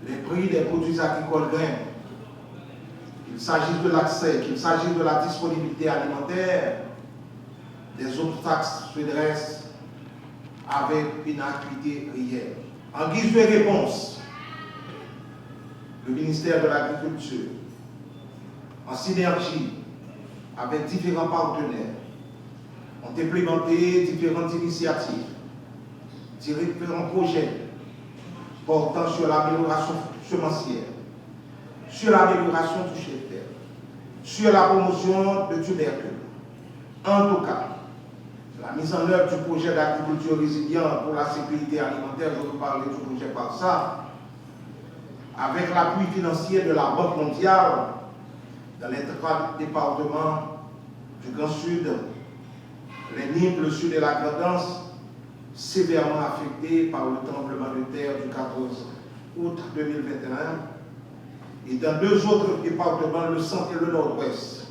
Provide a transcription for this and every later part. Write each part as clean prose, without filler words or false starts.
les prix des produits agricoles grimpent, qu'il s'agisse de l'accès, qu'il s'agisse de la disponibilité alimentaire, des obstacles se dressent avec une acuité réelle. En guise de réponse, le ministère de l'Agriculture, en synergie avec différents partenaires, ont implémenté différentes initiatives, différents projets portant sur l'amélioration semencière, sur l'amélioration du cheptel, sur la promotion de tubercules. En tout cas, la mise en œuvre du projet d'agriculture résilient pour la sécurité alimentaire, je vous parlais du projet PARSA, avec l'appui financier de la Banque mondiale dans les 3 départements du Grand Sud, les Nîmes, le Sud et la Grand'Anse, sévèrement affectés par le tremblement de terre du 14 août 2021, et dans 2 autres départements, le Centre et le Nord-Ouest,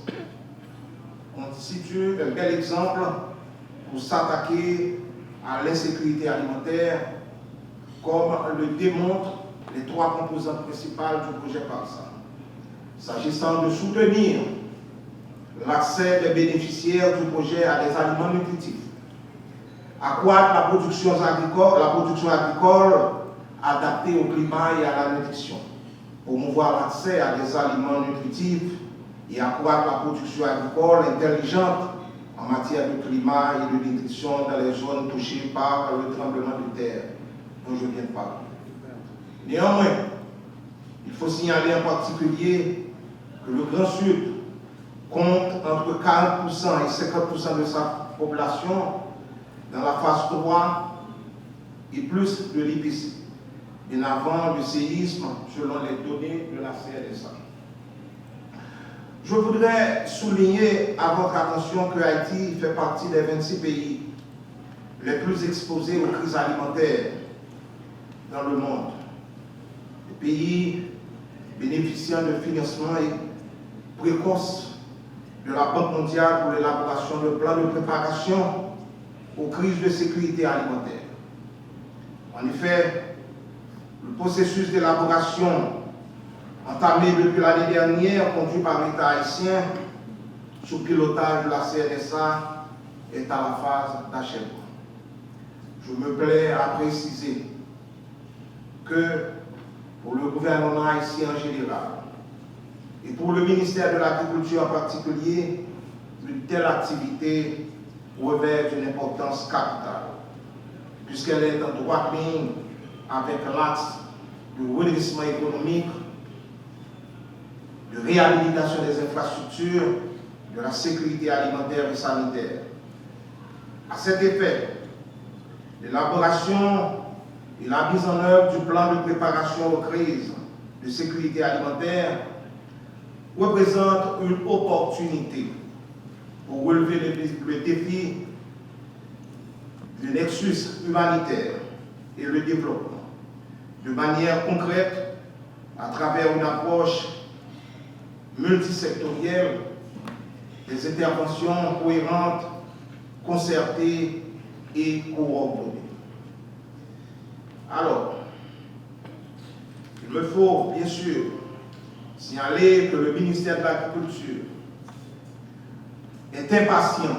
constituent un bel exemple pour s'attaquer à l'insécurité alimentaire, comme le démontrent les 3 composantes principales du projet PARSA. S'agissant de soutenir l'accès des bénéficiaires du projet à des aliments nutritifs, accroître la production agricole adaptée au climat et à la nutrition, promouvoir l'accès à des aliments nutritifs et accroître la production agricole intelligente en matière de climat et de nutrition dans les zones touchées par le tremblement de terre dont je viens de parler. Néanmoins, il faut signaler en particulier que le Grand Sud compte entre 40% et 50% de sa population dans la phase 3 et plus de l'IPC, bien avant le séisme selon les données de la CNSA. Je voudrais souligner à votre attention que Haïti fait partie des 26 pays les plus exposés aux crises alimentaires dans le monde. Les pays bénéficiant de financement précoce de la Banque mondiale pour l'élaboration de plans de préparation aux crises de sécurité alimentaire. En effet, le processus d'élaboration entamé depuis l'année dernière, conduit par l'État haïtien, sous pilotage de la CNSA, est à la phase d'achèvement. Je me plais à préciser que pour le gouvernement haïtien en général, et pour le ministère de l'Agriculture en particulier, une telle activité revêt une importance capitale, puisqu'elle est en droite ligne avec l'axe de redressement économique, de réhabilitation des infrastructures, de la sécurité alimentaire et sanitaire. À cet effet, l'élaboration et la mise en œuvre du plan de préparation aux crises de sécurité alimentaire représente une opportunité pour relever le défi du nexus humanitaire et le développement de manière concrète à travers une approche multisectorielle, des interventions cohérentes, concertées et coordonnées. Alors, il me faut bien sûr signaler que le ministère de l'Agriculture est impatient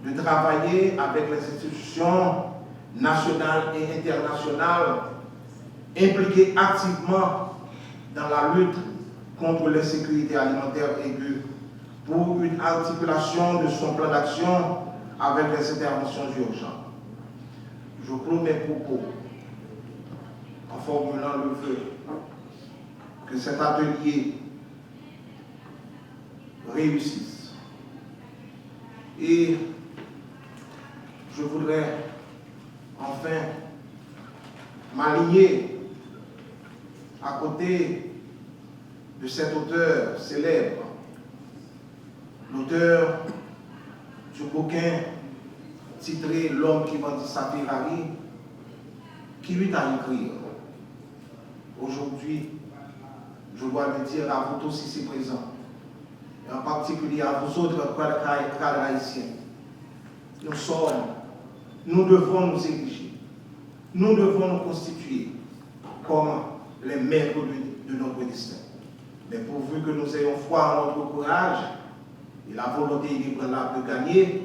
de travailler avec les institutions nationales et internationales impliquées activement dans la lutte contre l'insécurité alimentaire aiguë pour une articulation de son plan d'action avec les interventions urgentes. Je clôt mes propos en formulant le vœu que cet atelier réussisse. Et je voudrais enfin m'aligner à côté de cet auteur célèbre, l'auteur du bouquin titré L'homme qui vendit sa Ferrari, qui lui a écrit. Aujourd'hui, je dois le dire à vous tous ici présents, et en particulier à vous autres cadres haïtiens. Nous devons nous ériger, nous devons nous constituer comme les maîtres de notre destin. Mais pourvu que nous ayons foi en notre courage et la volonté inébranlable de gagner,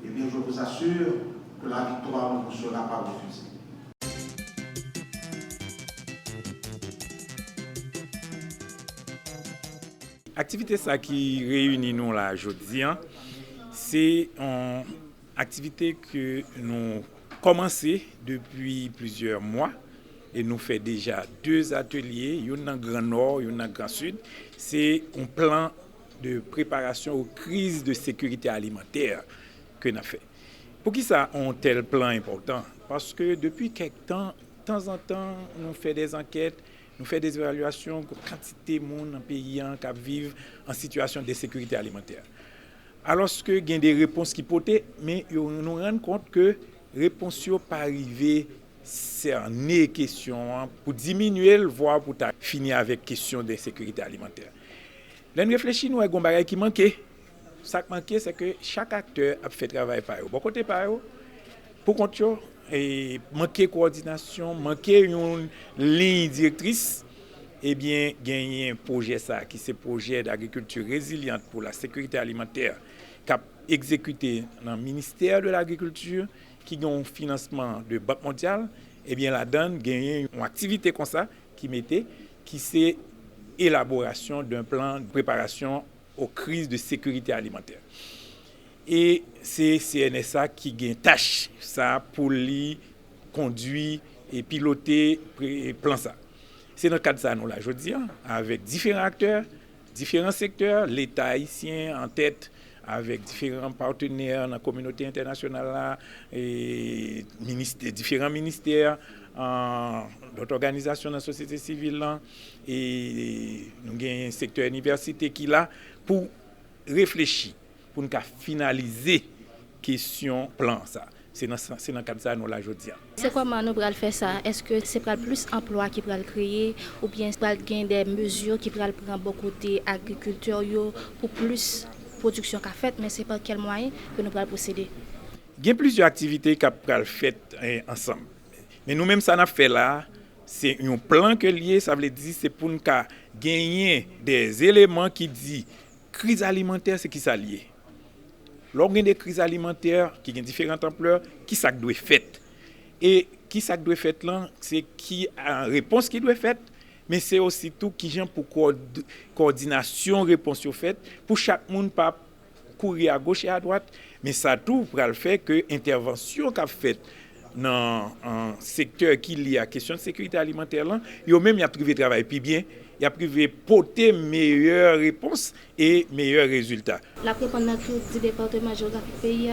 eh bien je vous assure que la victoire ne vous sera pas refusée. Activité ça qui réunit nous là aujourd'hui, c'est une activité que nous commençons depuis plusieurs mois et nous fait déjà 2 ateliers, un dans le Grand Nord, un dans le Grand Sud. C'est un plan de préparation aux crises de sécurité alimentaire que nous avons fait. Pour qui ça un tel plan important? Parce que depuis quelque temps, de temps en temps, nous faisons des enquêtes, nous faisons des évaluations de la quantité de monde dans le pays qui vivent en situation de sécurité alimentaire. Alors que il y a des réponses qui portaient, mais nous nous rendons compte que les réponses ne sont pas arrivées cerner question pour diminuer, voire pour finir avec la question de sécurité alimentaire. Là, nous réfléchissons, nous avons un qui manquait. Ce qui manquait, c'est que chaque acteur a fait travail par eux. Bon côté par eux, pour compte et manquer coordination, manquer une ligne directrice, eh bien, gagner un projet ça, qui c'est projet d'agriculture résiliente pour la sécurité alimentaire, qui a exécuté dans le ministère de l'Agriculture, qui a un financement de Banque mondiale, eh bien, la donne gagner une activité comme ça, qui c'est élaboration d'un plan de préparation aux crises de sécurité alimentaire. Et c'est CNSA qui a une tâche ça pour lui conduire et piloter le plan ça. C'est dans le cadre de ça, nous, là, je dis, avec différents acteurs, différents secteurs, l'État haïtien en tête, avec différents partenaires dans la communauté internationale, là, et différents ministères, d'autres organisations dans la société civile, là, et nous avons un secteur université qui est là pour réfléchir, pour nous finaliser la question plan ça. C'est dans le cadre de ça, nous, là, je dis. C'est comment nous allons faire ça? Est-ce que c'est plus d'emplois qui pourraient créer ou bien c'est des mesures qui pourraient prendre beaucoup côté agriculture pour plus production qu'a fait, mais c'est par quel moyen que nous allons procéder? Il y a plusieurs activités qui pourraient faites ensemble. Mais nous-mêmes, ça n'a fait là, c'est un plan que lié, ça veut dire c'est pour nous gagner des éléments qui disent crise alimentaire, c'est qui ça lié. Lorsqu'il y a des crises alimentaires qui ont différentes ampleurs, qui ça doit être fait? Et qui ça doit être fait là, c'est qui a une réponse qui doit être faite, mais c'est aussi tout qui vient pour coordination réponse faite pour chaque monde pas courir à gauche et à droite, mais ça tout pour le faire que intervention qu'a faite dans un secteur qui lié à la question de sécurité alimentaire là, yo même y a privé travail puis bien il a privé porter meilleure réponse et meilleurs résultats. La préparation du département géographique pays.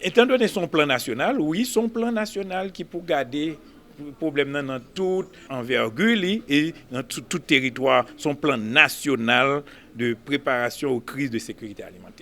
Étant donné son plan national, oui, son plan national qui pour garder le problème dans toute envergure et dans tout territoire, son plan national de préparation aux crises de sécurité alimentaire.